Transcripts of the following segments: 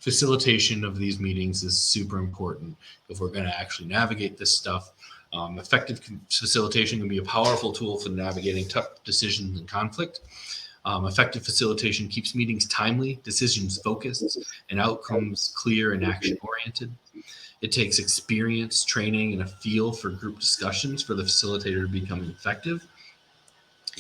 facilitation of these meetings is super important if we're going to actually navigate this stuff. Effective facilitation can be a powerful tool for navigating tough decisions and conflict. Effective facilitation keeps meetings timely, decisions focused, and outcomes clear and action-oriented. It takes experience, training, and a feel for group discussions for the facilitator to become effective.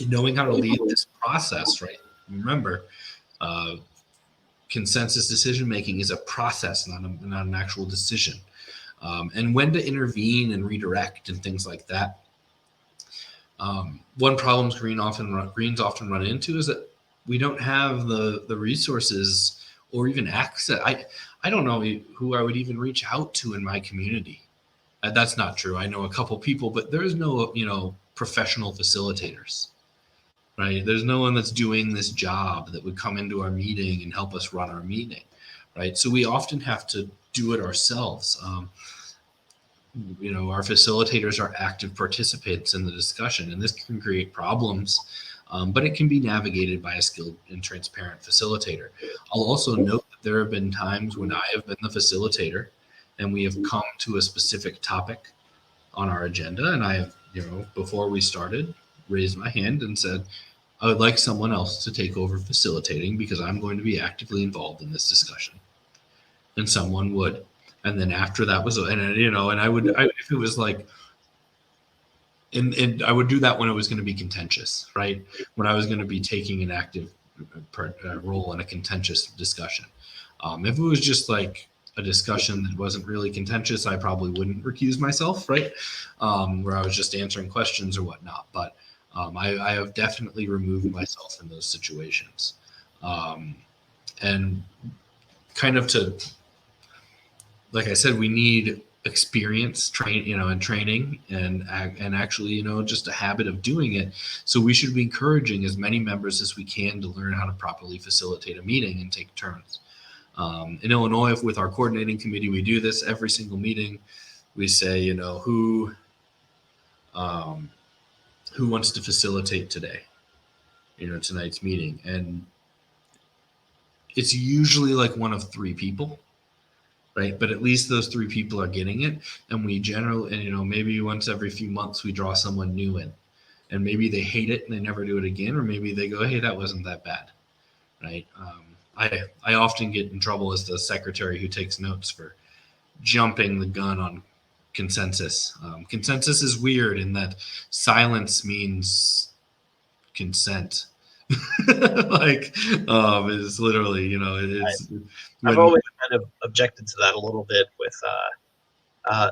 And knowing how to lead this process, right? Remember, consensus decision-making is a process, not an actual decision. And when to intervene and redirect and things like that. One problem Greens often run into is that we don't have the resources or even access. I don't know who I would even reach out to in my community. That's not true. I know a couple people, but there is no professional facilitators, right? There's no one that's doing this job that would come into our meeting and help us run our meeting, right? So we often have to do it ourselves. Our facilitators are active participants in the discussion, and this can create problems, but it can be navigated by a skilled and transparent facilitator. I'll also note that there have been times when I have been the facilitator and we have come to a specific topic on our agenda, and I have, before we started, raised my hand and said, I would like someone else to take over facilitating because I'm going to be actively involved in this discussion. And someone would. And then after that was, and I would, if it was like, and I would do that when it was going to be contentious, right? When I was going to be taking an active role in a contentious discussion. If it was just like a discussion that wasn't really contentious, I probably wouldn't recuse myself, right? Where I was just answering questions or whatnot. But I have definitely removed myself in those situations. And kind of to, like I said, we need experience, and training, and actually, just a habit of doing it. So we should be encouraging as many members as we can to learn how to properly facilitate a meeting and take turns. In Illinois, with our coordinating committee, we do this every single meeting. We say, who wants to facilitate today, tonight's meeting, and it's usually like one of three people. Right. But at least those three people are getting it. And we generally, maybe once every few months we draw someone new in, and maybe they hate it and they never do it again. Or maybe they go, hey, that wasn't that bad. Right. I often get in trouble as the secretary who takes notes for jumping the gun on consensus. Consensus is weird in that silence means consent. It's literally, it's. I've always kind of objected to that a little bit with,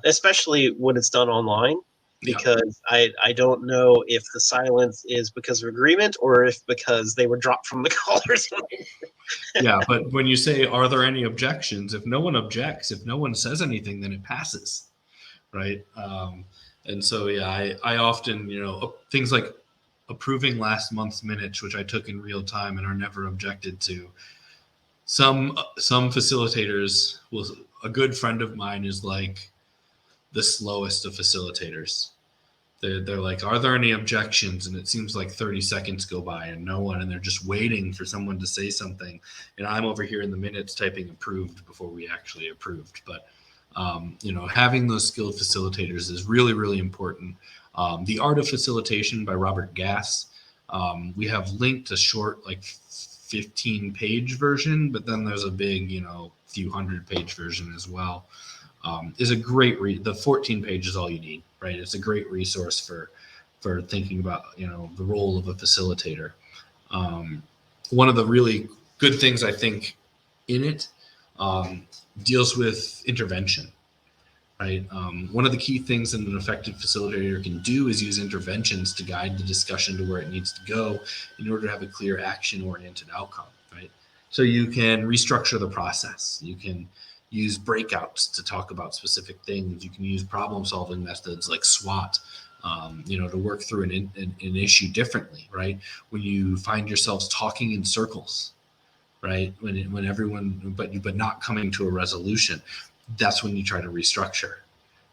especially when it's done online, because I don't know if the silence is because of agreement or if because they were dropped from the call or something. Yeah, but when you say, are there any objections? If no one objects, if no one says anything, then it passes, right? And so, I often, things like approving last month's minutes, which I took in real time and are never objected to. Some facilitators will. A good friend of mine is like the slowest of facilitators. They're like, are there any objections? And it seems like 30 seconds go by and no one, and they're just waiting for someone to say something. And I'm over here in the minutes typing approved before we actually approved. But having those skilled facilitators is really, really important. The Art of Facilitation by Robert Gass. We have linked a short, 15-page version, but then there's a big, few 100-page version as well. Is a great read. The 14 page is all you need, right? It's a great resource for thinking about, the role of a facilitator. One of the really good things I think in it deals with intervention. Right. One of the key things that an effective facilitator can do is use interventions to guide the discussion to where it needs to go in order to have a clear action-oriented outcome. Right. So you can restructure the process. You can use breakouts to talk about specific things. You can use problem-solving methods like SWOT, to work through an issue differently. Right. When you find yourselves talking in circles, right. When everyone, but not coming to a resolution. That's when you try to restructure,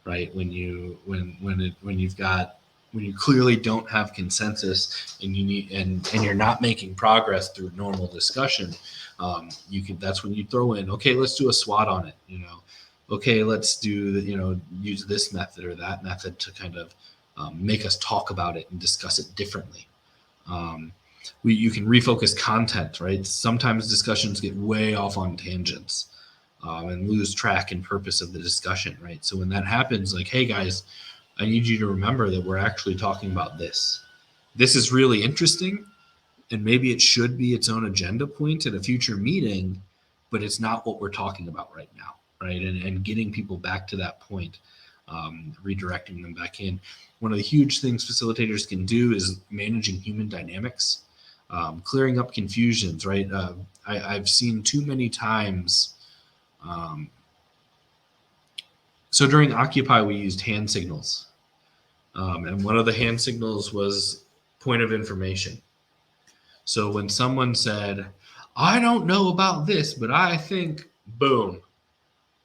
right? When you've got when you clearly don't have consensus and you need and you're not making progress through normal discussion, you can that's when you throw in, okay, let's do a SWOT on it, okay, let's do the, use this method or that method to kind of make us talk about it and discuss it differently. You can refocus content, right? Sometimes discussions get way off on tangents and lose track and purpose of the discussion, right? So when that happens, like, hey guys, I need you to remember that we're actually talking about this. This is really interesting, and maybe it should be its own agenda point at a future meeting, but it's not what we're talking about right now, right? And getting people back to that point, redirecting them back in. One of the huge things facilitators can do is managing human dynamics, clearing up confusions, right? I've seen too many times. So during Occupy, we used hand signals. And one of the hand signals was point of information. So when someone said, I don't know about this, but I think, boom,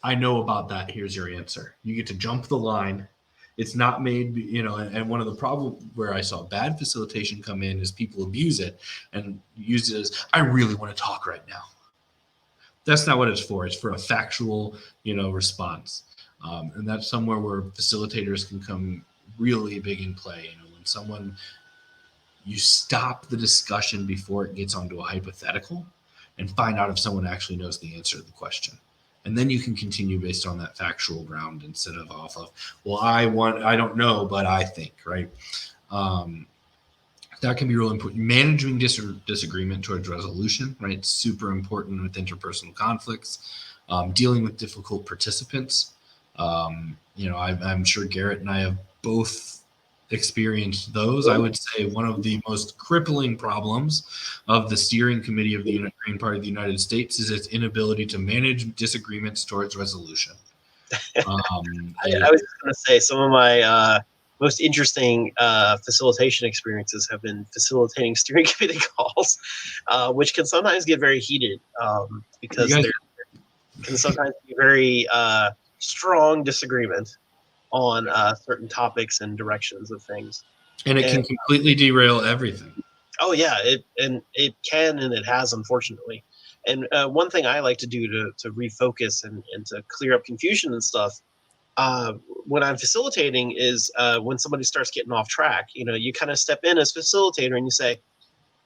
I know about that. Here's your answer. You get to jump the line. It's not made, and one of the problems where I saw bad facilitation come in is people abuse it and use it as, I really want to talk right now. That's not what it's for. It's for a factual, response. And that's somewhere where facilitators can come really big in play. When you stop the discussion before it gets onto a hypothetical and find out if someone actually knows the answer to the question. And then you can continue based on that factual ground instead of off of, well, I don't know, but I think, right? That can be really important. Managing disagreement towards resolution, right? Super important with interpersonal conflicts. Dealing with difficult participants. I'm sure Garrett and I have both experienced those. I would say one of the most crippling problems of the steering committee of the Green Party of the United States is its inability to manage disagreements towards resolution. I was just going to say some of my most interesting facilitation experiences have been facilitating steering committee calls, which can sometimes get very heated because there can sometimes be very strong disagreement on certain topics and directions of things. And it can completely derail everything. Oh, yeah, it can and it has, unfortunately. And one thing I like to do to refocus and to clear up confusion and stuff when I'm facilitating is when somebody starts getting off track, you kind of step in as facilitator and you say,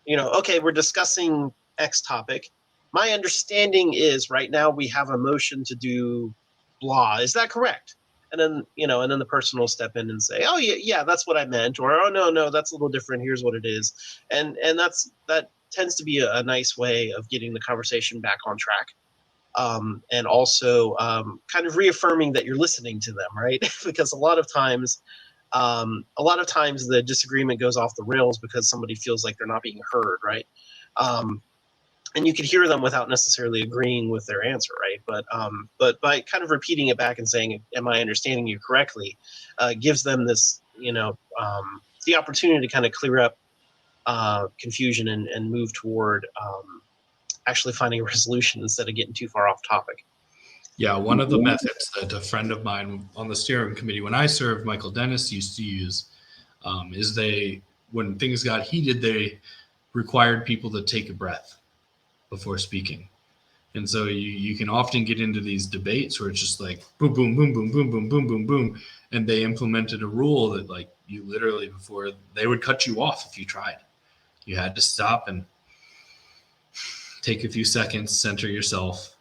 okay, we're discussing X topic. My understanding is right now we have a motion to do blah. Is that correct? And then, and then the person will step in and say, oh, yeah, that's what I meant. Or, oh, no, that's a little different. Here's what it is. And that tends to be a nice way of getting the conversation back on track. And also kind of reaffirming that you're listening to them, right? Because a lot of times the disagreement goes off the rails because somebody feels like they're not being heard, right? And you can hear them without necessarily agreeing with their answer, right? But by kind of repeating it back and saying, "Am I understanding you correctly?" Gives them this, the opportunity to kind of clear up confusion and move toward actually finding a resolution instead of getting too far off topic. Yeah, one of the methods that a friend of mine on the steering committee when I served, Michael Dennis, used to use is when things got heated, they required people to take a breath before speaking. And so you can often get into these debates where it's just like boom, boom, boom, boom, boom, boom, boom, boom, boom. And they implemented a rule that like you literally before they would cut you off if you tried. You had to stop and take a few seconds, center yourself,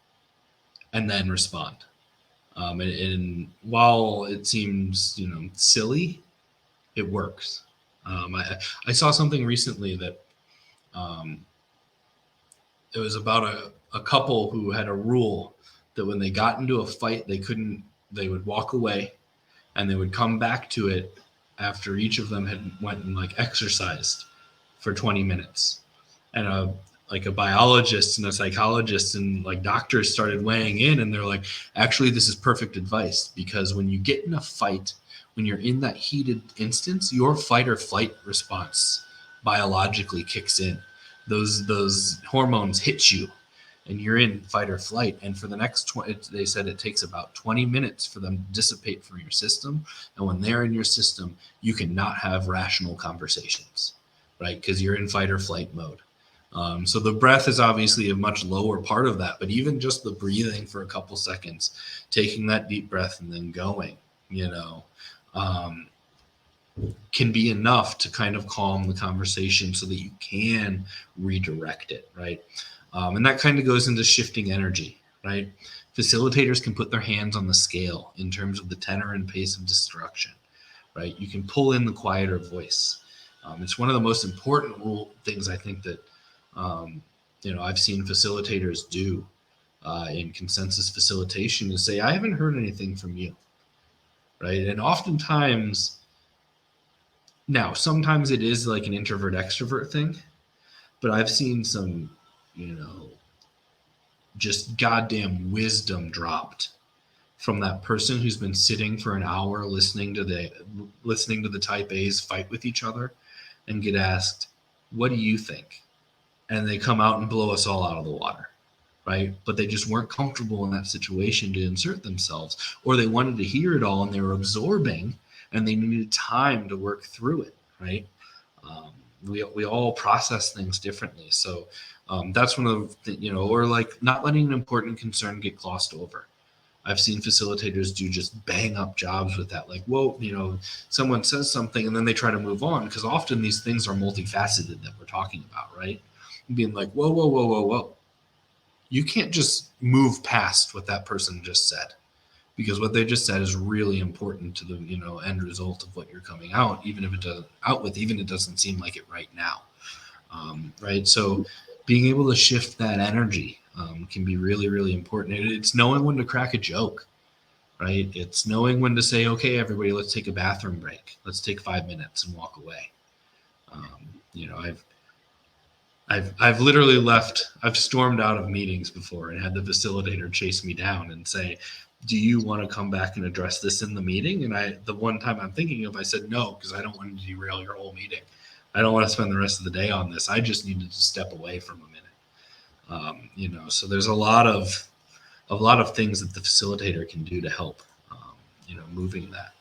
and then respond. And while it seems, silly, it works. I saw something recently that it was about a couple who had a rule that when they got into a fight, they would walk away and they would come back to it after each of them had went and like exercised for 20 minutes. And a biologist and a psychologist and like doctors started weighing in and they're like, actually, this is perfect advice because when you get in a fight, when you're in that heated instance, your fight or flight response biologically kicks in. Those hormones hit you and you're in fight or flight. And for the next 20, they said it takes about 20 minutes for them to dissipate from your system. And when they're in your system, you cannot have rational conversations, right? Because you're in fight or flight mode. So the breath is obviously a much lower part of that, but even just the breathing for a couple seconds, taking that deep breath and then going, um, can be enough to kind of calm the conversation so that you can redirect it, right? And that kind of goes into shifting energy, right? Facilitators can put their hands on the scale in terms of the tenor and pace of destruction, right? You can pull in the quieter voice. It's one of the most important things I think that I've seen facilitators do in consensus facilitation is say, I haven't heard anything from you, right? And oftentimes, now sometimes it is like an introvert extrovert thing, but I've seen some, just goddamn wisdom dropped from that person who's been sitting for an hour listening to the type A's fight with each other and get asked, what do you think? And they come out and blow us all out of the water, right? But they just weren't comfortable in that situation to insert themselves, or they wanted to hear it all and they were absorbing and they needed time to work through it, right? We all process things differently. So that's one of the, or like not letting an important concern get glossed over. I've seen facilitators do just bang up jobs with that. Like, whoa, someone says something and then they try to move on, because often these things are multifaceted that we're talking about, right? Being like, whoa, whoa, whoa, whoa, whoa. You can't just move past what that person just said, because what they just said is really important to the end result of what you're coming out, even if it doesn't seem like it right now, right? So being able to shift that energy can be really, really important. It's knowing when to crack a joke, right? It's knowing when to say, okay, everybody, let's take a bathroom break. Let's take 5 minutes and walk away. I've literally left. I've stormed out of meetings before and had the facilitator chase me down and say, do you want to come back and address this in the meeting? And the one time I'm thinking of, I said no, because I don't want to derail your whole meeting. I don't want to spend the rest of the day on this. I just needed to step away from a minute. So there's a lot of things that the facilitator can do to help, moving that.